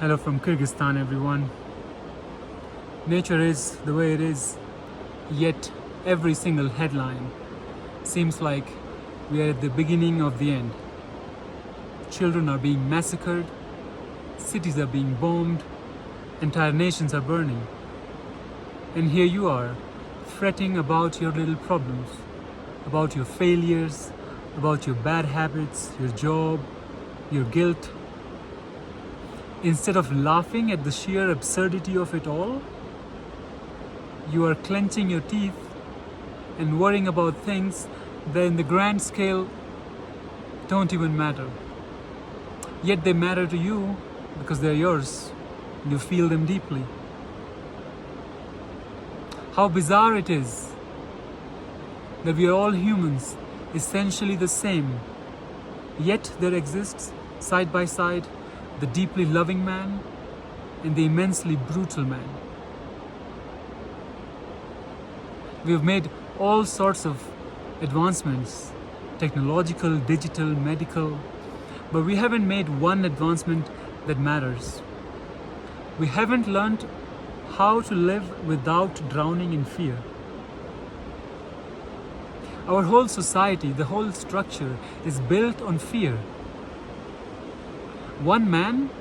Hello from Kyrgyzstan, everyone. Nature is the way it is, yet every single headline seems like we are at the beginning of the end. Children are being massacred, cities are being bombed, entire nations are burning. And here you are, fretting about your little problems, about your failures, about your bad habits, your job, your guilt. Instead of laughing at the sheer absurdity of it all, you are clenching your teeth and worrying about things that in the grand scale don't even matter. Yet they matter to you because they're yours. You feel them deeply. How bizarre it is that we are all humans, essentially the same, yet there exists, side by side, the deeply loving man and the immensely brutal man. We have made all sorts of advancements, technological, digital, medical, but we haven't made one advancement that matters. We haven't learned how to live without drowning in fear. Our whole society, the whole structure is built on fear. One man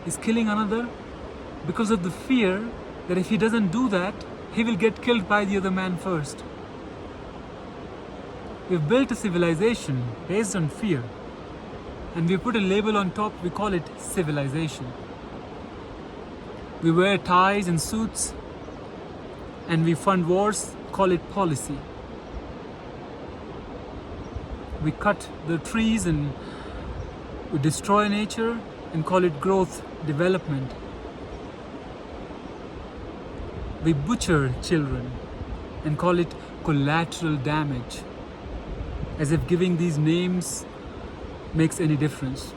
is killing another because of the fear that if he doesn't do that, he will get killed by the other man first. We've built a civilization based on fear, and we put a label on top, we call it civilization. We wear ties and suits, and we fund wars, call it policy. We cut the trees and we destroy nature and call it growth, development. We butcher children and call it collateral damage, as if giving these names makes any difference.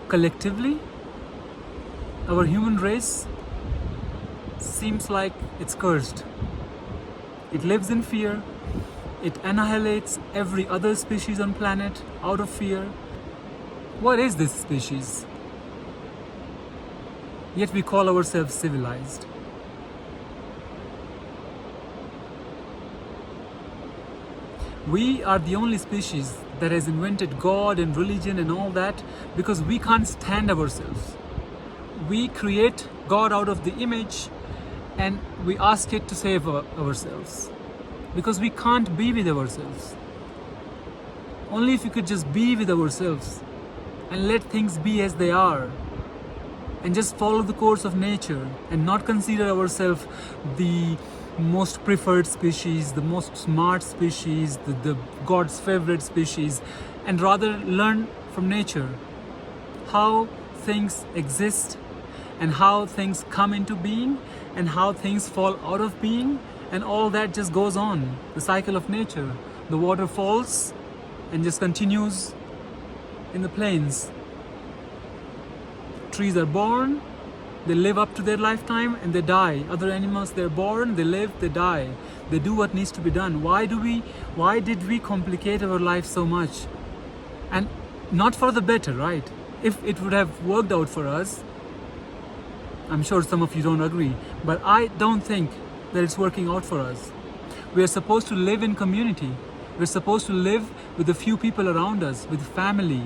Collectively, our human race seems like it's cursed. It lives in fear. It annihilates every other species on planet out of fear. What is this species? Yet we call ourselves civilized. We are the only species that has invented God and religion and all that because we can't stand ourselves. We create God out of the image and we ask it to save ourselves. Because we can't be with ourselves. Only if we could just be with ourselves and let things be as they are and just follow the course of nature and not consider ourselves the most preferred species, the most smart species, the God's favorite species, and rather learn from nature how things exist and how things come into being and how things fall out of being. And all that just goes on, the cycle of nature. The water falls and just continues in the plains. Trees are born, they live up to their lifetime and they die. Other animals, they're born, they live, they die. They do what needs to be done. Why did we complicate our life so much? And not for the better, right? If it would have worked out for us, I'm sure some of you don't agree, but I don't think that it's working out for us. We are supposed to live in community. We're supposed to live with a few people around us, with family,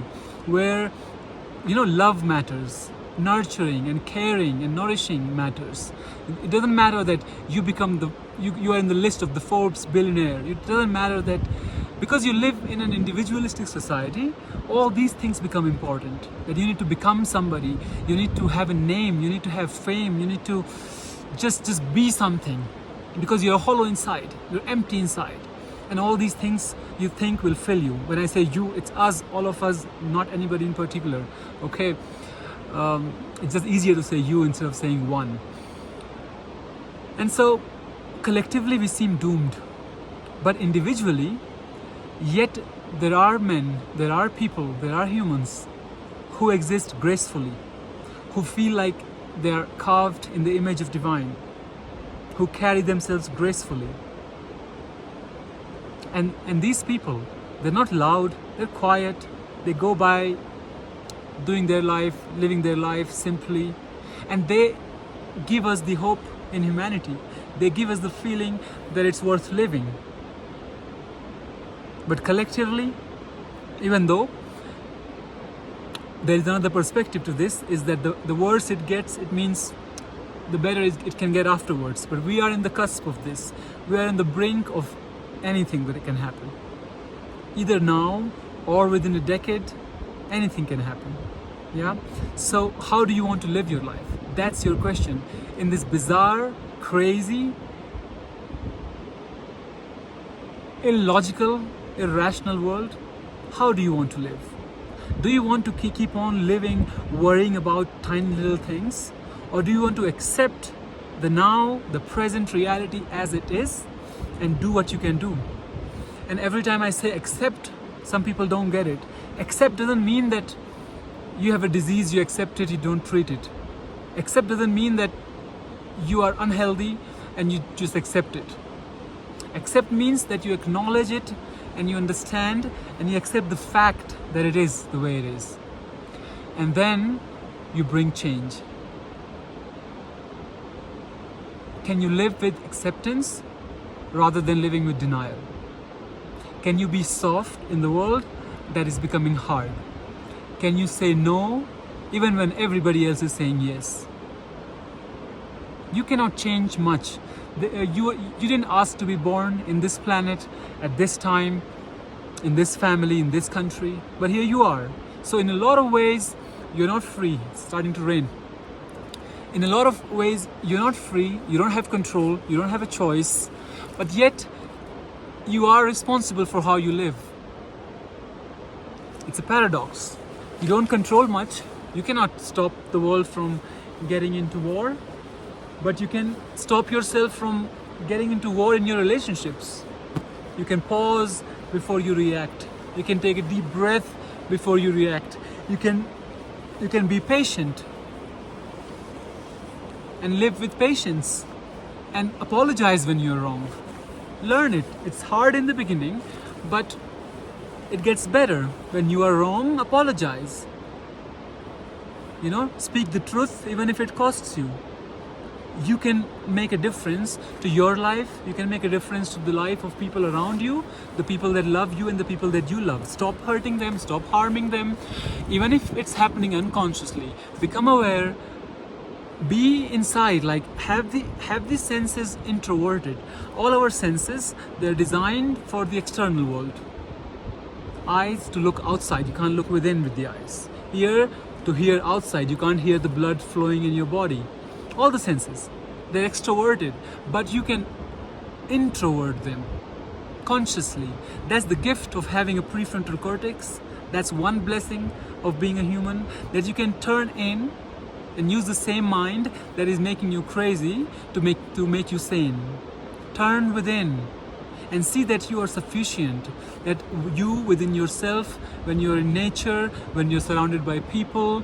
where love matters, nurturing and caring and nourishing matters. It doesn't matter that you become you are in the list of the Forbes billionaire. It doesn't matter that because you live in an individualistic society, all these things become important. That you need to become somebody, you need to have a name, you need to have fame, you need to just be something, because you're hollow inside, you're empty inside, and all these things you think will fill you. When I say you, it's us, all of us, not anybody in particular, okay? It's just easier to say you instead of saying one. And so collectively we seem doomed, but individually, yet there are men, there are people, there are humans who exist gracefully, who feel like they are carved in the image of divine, who carry themselves gracefully. And these people, they're not loud, they're quiet, they go by doing their life, living their life simply, and they give us the hope in humanity. They give us the feeling that it's worth living. But collectively, even though there is another perspective to this, is that the worse it gets, it means the better it can get afterwards. But we are in the cusp of this. We are on the brink of anything that can happen. Either now or within a decade, anything can happen. Yeah? So how do you want to live your life? That's your question. In this bizarre, crazy, illogical, irrational world, how do you want to live? Do you want to keep on living worrying about tiny little things? Or do you want to accept the now, the present reality as it is and do what you can do? And every time I say accept, some people don't get it. Accept doesn't mean that you have a disease, you accept it, you don't treat it. Accept doesn't mean that you are unhealthy and you just accept it. Accept means that you acknowledge it and you understand and you accept the fact that it is the way it is. And then you bring change. Can you live with acceptance rather than living with denial? Can you be soft in the world that is becoming hard? Can you say no even when everybody else is saying yes? You cannot change much. You didn't ask to be born in this planet at this time, in this family, in this country, but here you are. So in a lot of ways, you're not free. It's starting to rain. In a lot of ways, you're not free, you don't have control, you don't have a choice, but yet you are responsible for how you live. It's a paradox. You don't control much, you cannot stop the world from getting into war, but you can stop yourself from getting into war in your relationships. You can pause before you react. You can take a deep breath before you react. You can be patient and live with patience and apologize when you're wrong. Learn it. It's hard in the beginning, but it gets better. When you are wrong, apologize. Speak the truth even if it costs you. You can make a difference to your life. You can make a difference to the life of people around you, the people that love you and the people that you love. Stop hurting them, stop harming them, even if it's happening unconsciously. Become aware. Be inside, like have the senses introverted. All our senses, they're designed for the external world. Eyes to look outside, you can't look within with the eyes. Ear to hear outside, you can't hear the blood flowing in your body. All the senses, they're extroverted, but you can introvert them consciously. That's the gift of having a prefrontal cortex. That's one blessing of being a human, that you can turn in and use the same mind that is making you crazy to make you sane. Turn within and see that you are sufficient, that you within yourself, when you're in nature, when you're surrounded by people,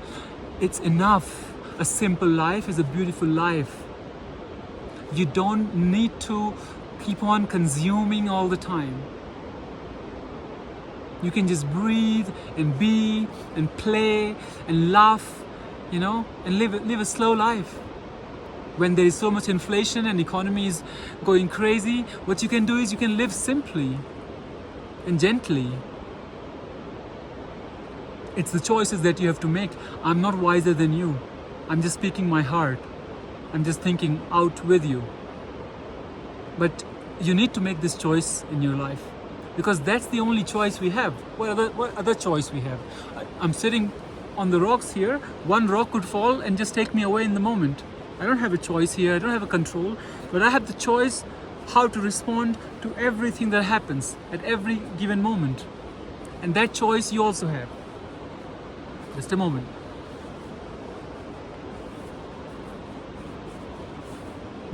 it's enough. A simple life is a beautiful life. You don't need to keep on consuming all the time. You can just breathe and be and play and laugh, and live a slow life. When there is so much inflation and economy is going crazy, what you can do is you can live simply and gently. It's the choices that you have to make. I'm not wiser than you. I'm just speaking my heart. I'm just thinking out with you. But you need to make this choice in your life, because that's the only choice we have. What other choice we have? I'm sitting on the rocks here. One rock could fall and just take me away in the moment. I don't have a choice here. I don't have a control, but I have the choice how to respond to everything that happens at every given moment. And that choice you also have. Just a moment.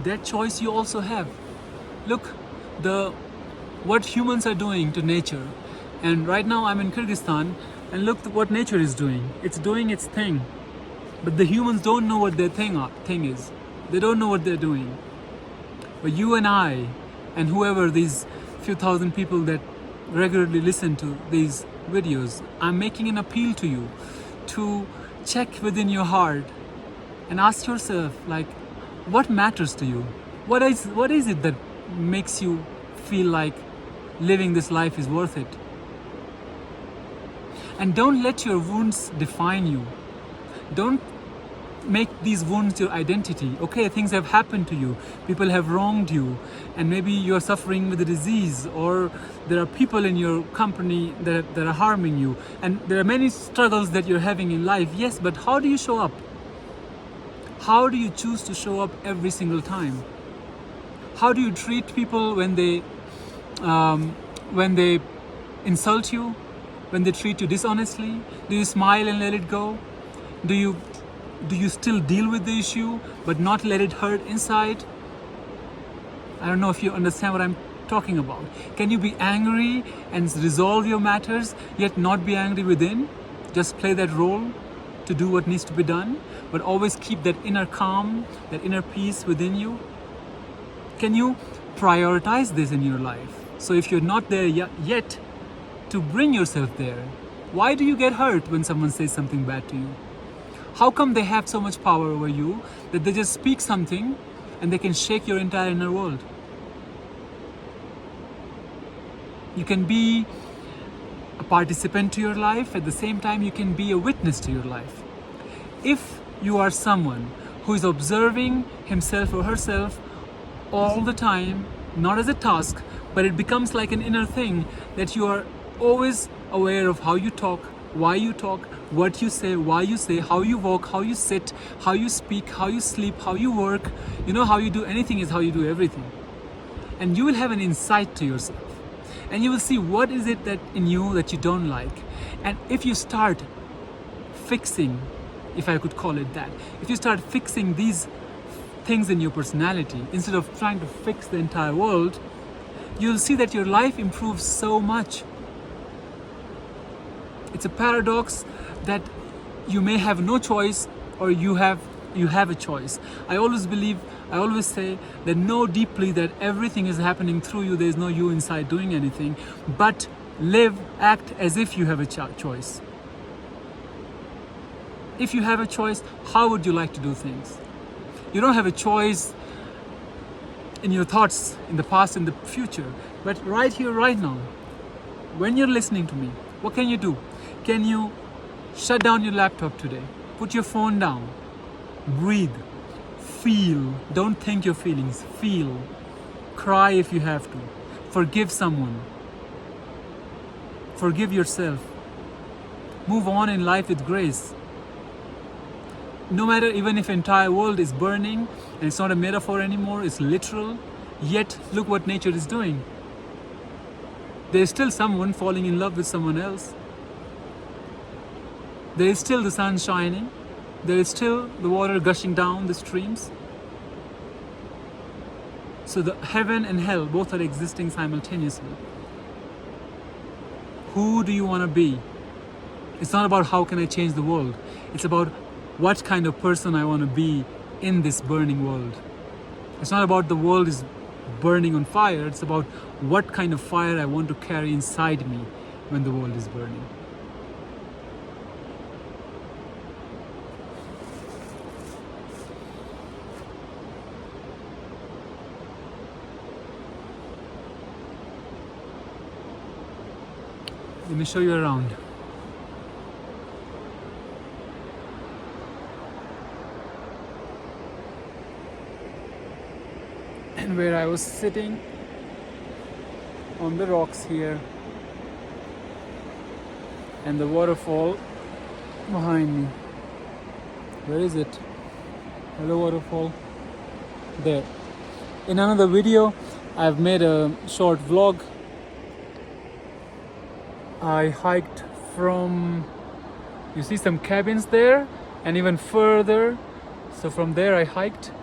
That choice you also have. Look, what humans are doing to nature. And right now I'm in Kyrgyzstan, and look what nature is doing. It's doing its thing. But the humans don't know what their thing is. They don't know what they're doing. But you and I, and whoever, these few thousand people that regularly listen to these videos, I'm making an appeal to you to check within your heart and ask yourself, like, what matters to you? What is it that makes you feel like living this life is worth it? And don't let your wounds define you. Don't make these wounds your identity. Okay, things have happened to you, people have wronged you, and maybe you're suffering with a disease, or there are people in your company that are harming you, and there are many struggles that you're having in life. Yes, but how do you show up? How do you choose to show up every single time? How do you treat people when they insult you, when they treat you dishonestly? Do you smile and let it go? Do you still deal with the issue but not let it hurt inside? I don't know if you understand what I'm talking about. Can you be angry and resolve your matters yet not be angry within? Just play that role to do what needs to be done, but always keep that inner calm, that inner peace within you. Can you prioritize this in your life? So if you're not there yet, to bring yourself there. Why do you get hurt when someone says something bad to you? How come they have so much power over you that they just speak something and they can shake your entire inner world? You can be a participant to your life, at the same time you can be a witness to your life. If you are someone who is observing himself or herself all the time, not as a task, but it becomes like an inner thing, that you are always aware of how you talk, why you talk, what you say, why you say, how you walk, how you sit, how you speak, how you sleep, how you work. You know, how you do anything is how you do everything. And you will have an insight to yourself. And you will see what is it that in you that you don't like. And if you start fixing, if I could call it that, if you start fixing these things in your personality, instead of trying to fix the entire world, you'll see that your life improves so much. It's a paradox that you may have no choice, or you have a choice. I always say that know deeply that everything is happening through you. There is no you inside doing anything, but act as if you have a choice. If you have a choice, how would you like to do things? You don't have a choice in your thoughts, in the past, in the future, but right here, right now, when you're listening to me, what can you do? Can you shut down your laptop today? Put your phone down. Breathe. Feel. Don't think your feelings. Feel. Cry if you have to. Forgive someone. Forgive yourself. Move on in life with grace. No matter, even if entire world is burning and it's not a metaphor anymore, it's literal, yet look what nature is doing. There is still someone falling in love with someone else. There is still the sun shining. There is still the water gushing down the streams. So the heaven and hell both are existing simultaneously. Who do you want to be? It's not about how can I change the world. It's about what kind of person I want to be in this burning world. It's not about the world is burning on fire. It's about what kind of fire I want to carry inside me when the world is burning. Let me show you around. And where I was sitting on the rocks here, and the waterfall behind me. Where is it? Hello, waterfall. There. In another video, I've made a short vlog. I hiked from, you see some cabins there, and even further. So from there I hiked,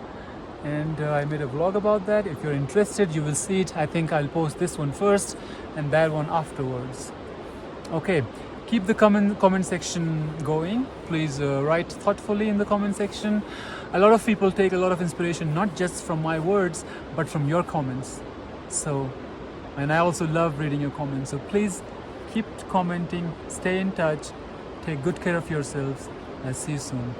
and I made a vlog about that. If you're interested, you will see it. I think I'll post this one first and that one afterwards. Okay, keep the comment section going. Please write thoughtfully in the comment section. A lot of people take a lot of inspiration, not just from my words, but from your comments. So, and I also love reading your comments. So please keep commenting, stay in touch. Take good care of yourselves. I'll see you soon.